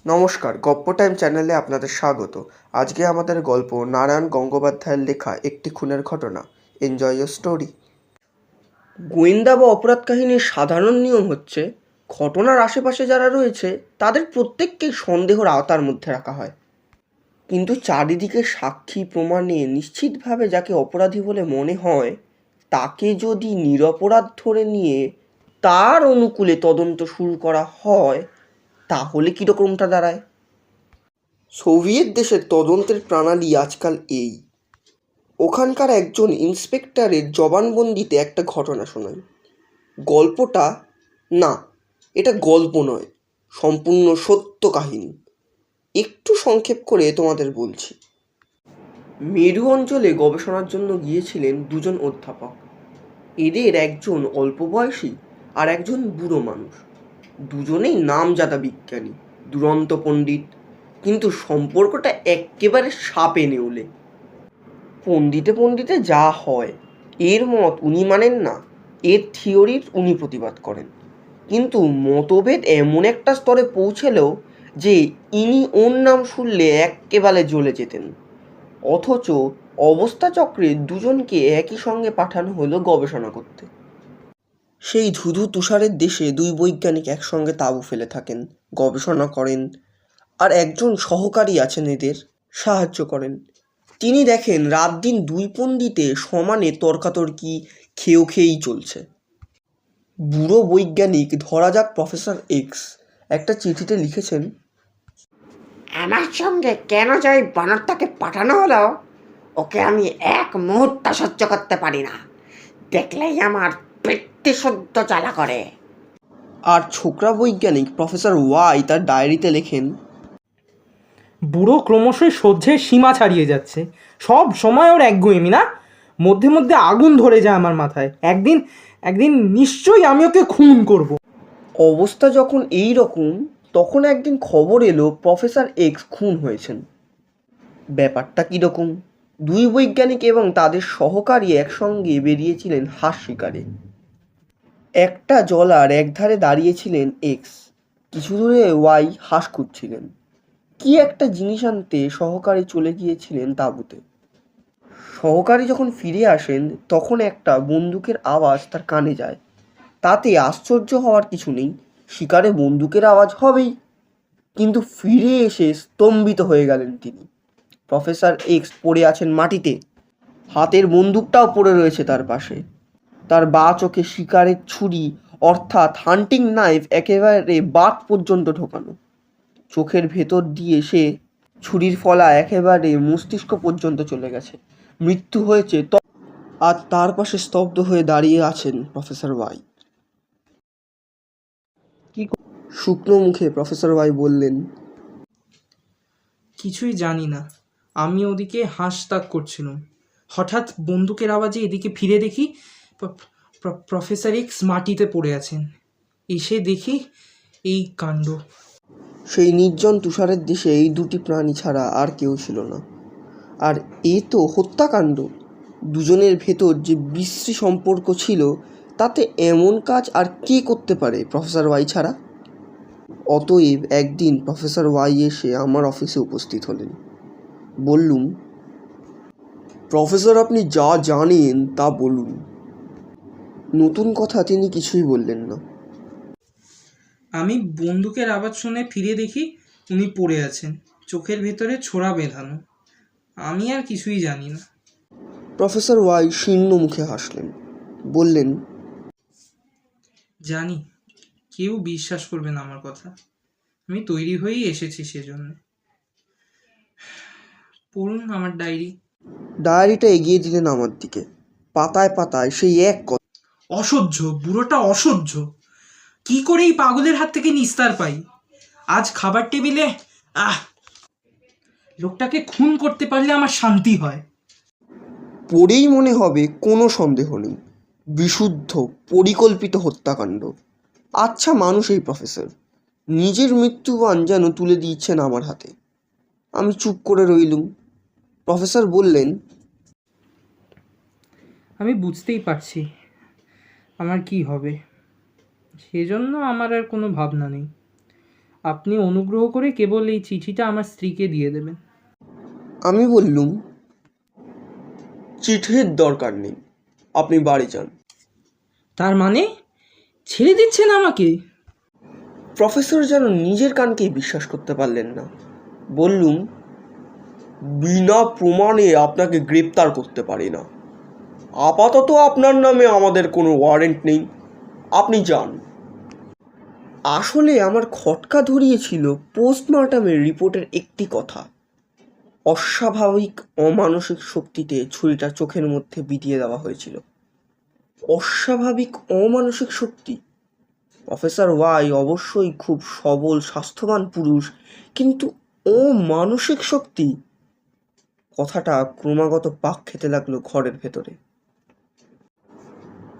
নমস্কার, গপ্প টাইম চ্যানেলে আপনাদের স্বাগত। আজকে আমাদের গল্প নারায়ণ গঙ্গোপাধ্যায়ের লেখা একটি খুনের ঘটনা। Enjoy your story. গোয়েন্দা বা অপরাধ কাহিনীর সাধারণ নিয়ম হচ্ছে, ঘটনার আশেপাশে যারা রয়েছে তাদের প্রত্যেককেই সন্দেহের আওতার মধ্যে রাখা হয়। কিন্তু চারিদিকে সাক্ষী প্রমাণে নিশ্চিতভাবে যাকে অপরাধী বলে মনে হয়, তাকে যদি নিরপরাধ ধরে নিয়ে তার অনুকূলে তদন্ত শুরু করা হয়, তাহলে কীরকমটা দাঁড়ায়? সোভিয়েত দেশের তদন্তের প্রণালী আজকাল এই। ওখানকার একজন ইন্সপেক্টরের জবানবন্দিতে একটা ঘটনা শোনান। গল্পটা না, এটা গল্প নয়, সম্পূর্ণ সত্য কাহিনী। একটু সংক্ষেপ করে তোমাদের বলছি। মেরু অঞ্চলে গবেষণার জন্য গিয়েছিলেন দুজন অধ্যাপক। এদের একজন অল্প বয়সী আর একজন বুড়ো মানুষ। দুজনেই নামজাদা বিজ্ঞানী, দুরন্ত পণ্ডিত, কিন্তু সম্পর্কটা একেবারে সাপে নেউলে। পণ্ডিতে পণ্ডিতে যা হয়, এর মত উনি মানেন না, এর থিওরির উনি প্রতিবাদ করেন। কিন্তু মতভেদ এমন একটা স্তরে পৌঁছলেও যে ইনি ওর নাম শুনলে একেবারে জ্বলে যেতেন। অথচ অবস্থা চক্রে দুজনকে একই সঙ্গে পাঠানো হলো গবেষণা করতে। সেই ধুধু তুষারের দেশে দুই বৈজ্ঞানিক একসঙ্গে তাঁবু ফেলে থাকেন, গবেষণা করেন, আর একজন সহকারী আছেন এদের, সাহায্য করেন। তিনি দেখেন রাত দিন দুই পণ্ডিতে সমানে তর্কাতর্কি খেয়েই চলছে। বুড়ো বৈজ্ঞানিক, ধরা যাক প্রফেসর এক্স, একটা চিঠিতে লিখেছেন, আমার সঙ্গে কেন যে ওই বানরটাকে পাঠানো হলো, ওকে আমি এক মুহূর্ত সহ্য করতে পারি না। দেখলেই আমার পেটে শুদ্ধ জ্বালা করে। আর ছোকরা বৈজ্ঞানিক প্রফেসর ওয়াই তার ডায়েরিতে লেখেন, বুড়ো ক্রমশই সহ্যের সীমা ছাড়িয়ে যাচ্ছে। সব সময় ওর একগুঁয়েমি না, মধ্যে মধ্যে আগুন ধরে যায় আমার মাথায়। একদিন একদিন নিশ্চয়ই আমি ওকে খুন করব। অবস্থা যখন এই রকম, তখন একদিন খবর এলো প্রফেসর এক্স খুন হয়েছেন। ব্যাপারটা কীরকম? দুই বৈজ্ঞানিক এবং তাদের সহকারী একসঙ্গে বেরিয়েছিলেন হাঁস শিকারে। একটা জলার একধারে দাঁড়িয়েছিলেন এক্স, কিছু দূরে ওয়াই হাঁস খুঁজছিলেন। কি একটা জিনিস আনতে সহকারী চলে গিয়েছিলেন তাঁবুতে। সহকারী যখন ফিরে আসেন, তখন একটা বন্দুকের আওয়াজ তার কানে যায়। তাতে আশ্চর্য হওয়ার কিছু নেই, শিকারে বন্দুকের আওয়াজ হবেই। কিন্তু ফিরে এসে স্তম্ভিত হয়ে গেলেন তিনি। প্রফেসর এক্স পড়ে আছেন মাটিতে, হাতের বন্দুকটাও পড়ে রয়েছে তার পাশে। তার বাঁ চোখে শিকারের ছুরি, অর্থাৎ হান্টিং নাইফ, একেবারে বাত পর্যন্ত ঢোকানো। চোখের ভেতর দিয়ে সে ছুরির ফলা একেবারে মস্তিষ্ক পর্যন্ত চলে গেছে। মৃত্যু হয়েছে। আর তার পাশে স্তব্ধ হয়ে দাঁড়িয়ে আছেন প্রফেসর ওয়াই। শুকনো মুখে প্রফেসর ওয়াই বললেন, কিছুই জানি না। আমি ওদিকে হাঁস তাক করছিলাম, হঠাৎ বন্দুকের আওয়াজে এদিকে ফিরে দেখি প্রফেসর এক্স মাটিতে পড়ে আছেন। এসে দেখি এই কাণ্ড। সেই নির্জন তুষারের দেশে এই দুটি প্রাণী ছাড়া আর কেউ ছিল না। আর এ তো হত্যাকাণ্ড। দুজনের ভেতর যে বিশ্রী সম্পর্ক ছিল, তাতে এমন কাজ আর কে করতে পারে প্রফেসর ওয়াই ছাড়া? অতএব একদিন প্রফেসর ওয়াই এসে আমার অফিসে উপস্থিত হলেন। বললুম, প্রফেসর, আপনি যা জানেন তা বলুন। নতুন কথা তিনি কিছুই বললেন না। আমি বন্দুকের আওয়াজ শুনে ফিরে দেখি উনি পড়ে আছেন, চোখের ভেতরে ছোরা বেঁধানো। আমি আর কিছুই জানি না। প্রফেসর ওয়াই শীর্ণ মুখে হাসলেন, বললেন, জানি কেউ বিশ্বাস করবে না আমার কথা। আমি তৈরি হয়েই এসেছি সেজন্য। পড়ুন আমার ডায়েরি। ডায়েরিটা এগিয়ে দিলেন আমার দিকে। পাতায় পাতায় সেই এক কথা। অসহ্য, বুড়োটা অসহ্য। কি করে এই পাগলের হাত থেকে নিস্তার পাই? আজ খাবার টেবিলে লোকটাকে খুন করতে পারলে আমার শান্তি হয়। পড়েই মনে হবে কোনো সন্দেহ নেই, বিশুদ্ধ পরিকল্পিত হত্যাকাণ্ড। আচ্ছা মানুষ এই প্রফেসর, নিজের মৃত্যুবান যেন তুলে দিচ্ছেন আমার হাতে। আমি চুপ করে রইলুম। প্রফেসর বললেন, আমি বুঝতেই পারছি আমার কি হবে, সেজন্য আমার আর কোনো ভাবনা নেই। আপনি অনুগ্রহ করে কেবল এই চিঠিটা আমার স্ত্রীকে দিয়ে দেবেন। আমি বললুম, চিঠির দরকার নেই, আপনি বাড়ি যান। তার মানে ছেড়ে দিচ্ছেন আমাকে? প্রফেসর যেন নিজের কানকেই বিশ্বাস করতে পারলেন না। বললুম, বিনা প্রমাণে আপনাকে গ্রেপ্তার করতে পারি না। আপাতত আপনার নামে আমাদের কোনো ওয়ারেন্ট নেই, আপনি যান। আসলে আমার খটকা ধরিয়েছিল পোস্টমর্টমের রিপোর্টের একটি কথা। অস্বাভাবিক অমানসিক শক্তিতে ছুরিটা চোখের মধ্যে বিধিয়ে দেওয়া হয়েছিল। অস্বাভাবিক অমানসিক শক্তি। প্রফেসর ওয়াই অবশ্যই খুব সবল স্বাস্থ্যবান পুরুষ, কিন্তু অমানসিক শক্তি, কথাটা ক্রমাগত পাক খেতে লাগলো ঘরের ভেতরে।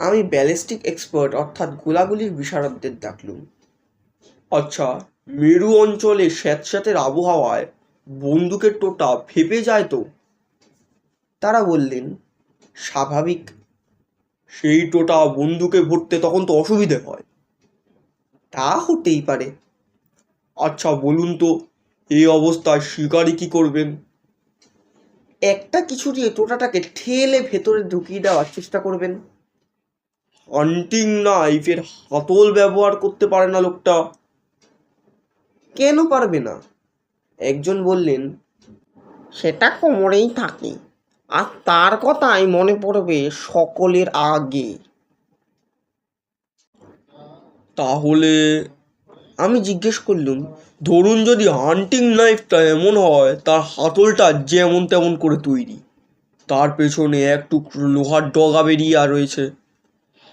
আমি ব্যালিস্টিক এক্সপার্ট অর্থাৎ গোলাগুলির বিশারদদের ডাকলুম। আচ্ছা, মেরু অঞ্চলে স্যাঁতস্যাঁতের আবহাওয়ায় বন্দুকের টোটা ফেপে যায় তো? তারা বললেন, স্বাভাবিক। সেই টোটা বন্দুকে ভরতে তখন তো অসুবিধে হয়। তা হতেই পারে। আচ্ছা বলুন তো, এই অবস্থায় শিকারি কি করবেন? একটা কিছু দিয়ে টোটাটাকে ঠেলে ভেতরে ঢুকিয়ে দেওয়ার চেষ্টা করবেন। হান্টিং নাইফের হাতল ব্যবহার করতে পারে না লোকটা। কেন পারবে না? একজন বললেন, সেটা কোমরেই থাকে, আর তার কথাই মনে পড়বে সকলের আগে। তাহলে আমি জিজ্ঞেস করলুম, ধরুন যদি হান্টিং নাইফটা এমন হয় তার হাতলটা যেমন তেমন করে তৈরি, তার পেছনে এক টুকরো লোহার ডগা বেরিয়ে রয়েছে,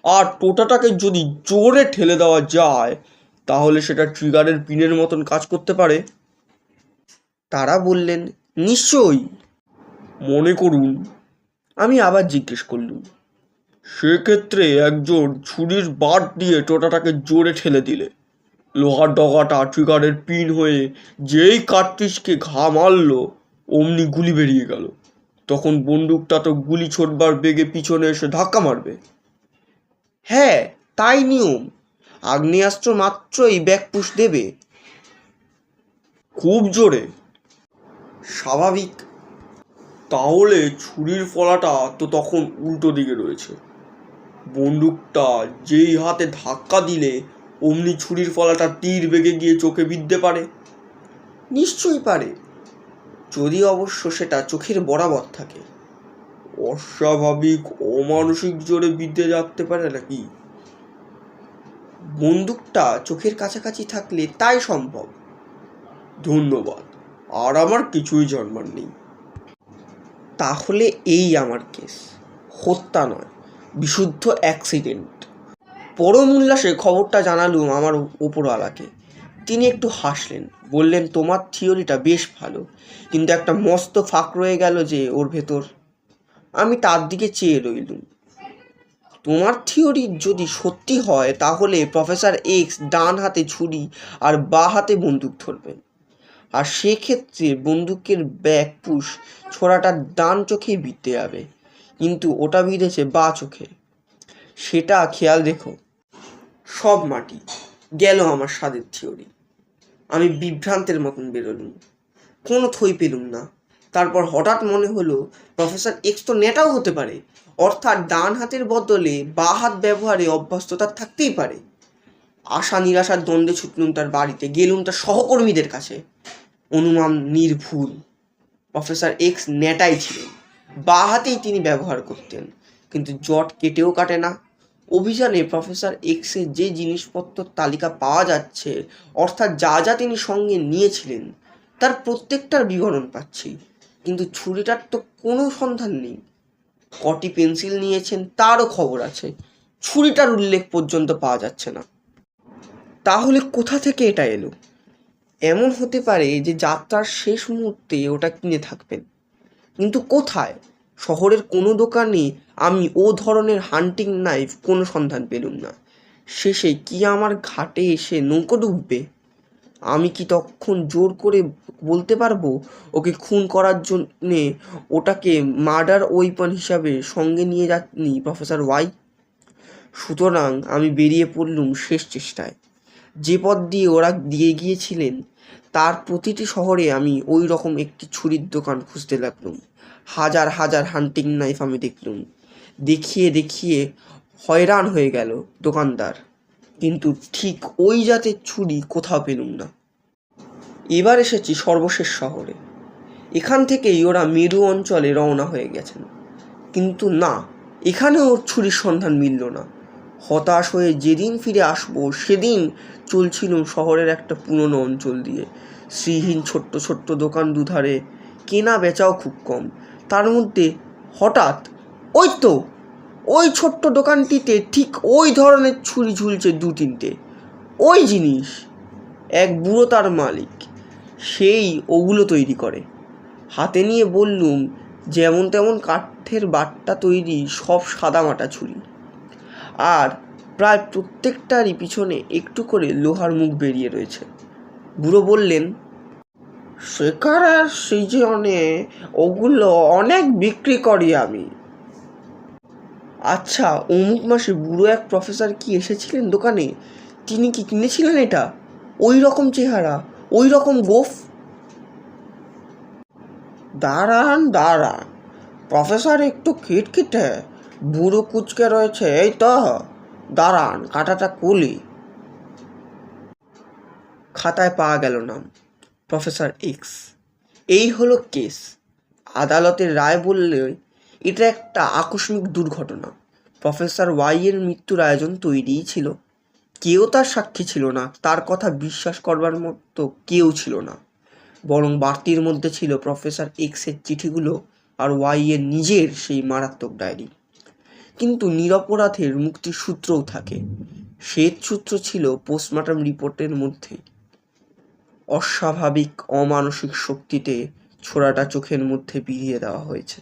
আর টোটাটাকে যদি জোরে ঠেলে দেওয়া যায় তাহলে সেটা ট্রিগারের পিনের মতন কাজ করতে পারে? তারা বললেন, নিশ্চয়ই। মনে করুন, আমি আবার জিজ্ঞেস করলুম, সেক্ষেত্রে একজন ছুরির বাট দিয়ে টোটাটাকে জোরে ঠেলে দিলে লোহার ডগাটা ট্রিগারের পিন হয়ে যেই কার্ট্রিজকে ঘা মারল অমনি গুলি বেরিয়ে গেল। তখন বন্দুকটা তো গুলি ছোড়বার বেগে পিছনে এসে ধাক্কা মারবে। হ্যাঁ, তাই নিয়ম। আগ্নেয়াস্ত্র মাত্রই ব্যাক পুশ দেবে। খুব জোরে? স্বাভাবিক। তাহলে ছুরির ফলাটা তো তখন উল্টো দিকে রয়েছে। বন্দুকটা যেই হাতে ধাক্কা দিলে অমনি ছুরির ফলাটা তীর বেগে গিয়ে চোখে বিঁধতে পারে। নিশ্চয়ই পারে, যদি অবশ্য সেটা চোখের বরাবর থাকে। অস্বাভাবিক অমানসিক জোরে বিঁধে রাখতে পারে নাকি? বন্দুকটা চোখের কাছাকাছি থাকলে তাই সম্ভব। ধন্যবাদ, আর আমার কিছুই জানবার নেই। তাহলে এই আমার কেস, হত্যা নয়, বিশুদ্ধ অ্যাক্সিডেন্ট। পরম উল্লাসে খবরটা জানালুম আমার ওপরওয়ালাকে। তিনি একটু হাসলেন, বললেন, তোমার থিওরিটা বেশ ভালো, কিন্তু একটা মস্ত ফাঁক রয়ে গেল যে ওর ভেতর। আমি তার দিকে চেয়ে রইলুম। তোমার থিওরি যদি সত্যি হয় তাহলে প্রফেসর এক্স ডান হাতে ছুরি আর বাঁ হাতে বন্দুক ধরবেন, আর সেক্ষেত্রে বন্দুকের ব্যাক পুশ ছোড়াটা ডান চোখেই বিঁধতে যাবে, কিন্তু ওটা বিঁধেছে বাঁ চোখে। সেটা খেয়াল রেখো। সব মাটি গেল আমার স্বাদের থিওরি। আমি বিভ্রান্তের মতন বেরোলুম, কোনো থই পেলুম না। তারপর হঠাৎ মনে হলো প্রফেসর এক্স তো নেটাও হতে পারে, অর্থাৎ ডান হাতের বদলে বাঁ হাত ব্যবহারে অভ্যস্ততা থাকতেই পারে। আশা নিরাশার দ্বন্দ্বে ছুটলুম তার বাড়িতে, গেলুম তার সহকর্মীদের কাছে। অনুমান নির্ভুল, প্রফেসর এক্স নেটাই ছিলেন, বাঁ হাতেই তিনি ব্যবহার করতেন, কিন্তু জট কেটেও কাটে না। অভিযানে প্রফেসর এক্সের যে জিনিসপত্র তালিকা পাওয়া যাচ্ছে, অর্থাৎ যা যা তিনি সঙ্গে নিয়েছিলেন, তার প্রত্যেকটার বিবরণ পাচ্ছি, কিন্তু ছুরিটার তো কোনো সন্ধান নেই। কটি পেন্সিল নিয়েছেন তারও খবর আছে, ছুরিটার উল্লেখ পর্যন্ত পাওয়া যাচ্ছে না। তাহলে কোথা থেকে এটা এলো? এমন হতে পারে যে যাত্রার শেষ মুহূর্তে ওটা কিনে থাকবেন, কিন্তু কোথায়? শহরের কোনো দোকানে আমি ও ধরনের হান্টিং নাইফ কোনো সন্ধান পেলুম না। শেষে কি আমার ঘাটে এসে নৌকো ডুববে? আমি কি তখন জোর করে বলতে পারবো ওকে খুন করার জন্যে ওটাকে মার্ডার ওয়েপন হিসাবে সঙ্গে নিয়ে যাননি প্রফেসর ওয়াই? সুতরাং আমি বেরিয়ে পড়লুম শেষ চেষ্টায়। যে পথ দিয়ে ওরা দিয়ে গিয়েছিলেন তার প্রতিটি শহরে আমি ওই রকম একটি ছুরির দোকান খুঁজতে লাগলুম। হাজার হাজার হান্টিং নাইফ আমি দেখলুম। দেখিয়ে দেখিয়ে হয়রান হয়ে গেল দোকানদার, কিন্তু ঠিক ওই জাতের ছুরি কোথাও পেলুম না। এবার এসেছি সর্বশেষ শহরে। এখান থেকেই ওরা মেরু অঞ্চলে রওনা হয়ে গেছেন, কিন্তু না, এখানেও ওর ছুরির সন্ধান মিলল না। হতাশ হয়ে যেদিন ফিরে আসবো সেদিন চলছিলুম শহরের একটা পুরনো অঞ্চল দিয়ে। শ্রীহীন ছোট্ট ছোট্ট দোকান দুধারে, কেনা বেচাও খুব কম। তার মধ্যে হঠাৎ ওই ছোট্ট দোকানটিতে ঠিক ওই ধরনের ছুরি ঝুলছে 2-3টে। ওই জিনিস, এক বুড়ো তার মালিক, সেই ওগুলো তৈরি করে। হাতে নিয়ে বললুম, যেমন তেমন কাঠের বাট্টা তৈরি সব সাদামাটা ছুরি, আর প্রায় প্রত্যেকটারই পিছনে একটু করে লোহার মুখ বেরিয়ে রয়েছে। বুড়ো বললেন, শিকারের সিজনে ওগুলো অনেক বিক্রি করি আমি। আচ্ছা, অমুক মাসে বুড়ো এক প্রফেসর কি এসেছিলেন দোকানে? তিনি কি কিনেছিলেন এটা? ওই রকম চেহারা, ওই রকম গোঁফ। দাঁড়ান, প্রফেসর একটু খিটখিটে, বুড়ো কুচকে রয়েছে, এই তো। দাঁড়ান, কাঁটাটা খুলি। খাতায় পাওয়া গেল নাম, প্রফেসর এক্স। এই হলো কেস। আদালতের রায় বললে এটা একটা আকস্মিক দুর্ঘটনা। প্রফেসর ওয়াই এর মৃত্যুর আয়োজন তৈরিই ছিল। কেউ তার সাক্ষী ছিল না, তার কথা বিশ্বাস করবার মতো কেউ ছিল না। বরং বাড়তির মধ্যে ছিল প্রফেসর এক্সের চিঠিগুলো আর ওয়াই এর নিজের সেই মারাত্মক ডায়েরি। কিন্তু নিরপরাধের মুক্তির সূত্রও থাকে। শ্বেত সূত্র ছিল পোস্টমর্টম রিপোর্টের মধ্যে। অস্বাভাবিক অমানসিক শক্তিতে ছোড়াটা চোখের মধ্যে বিঁধিয়ে দেওয়া হয়েছে।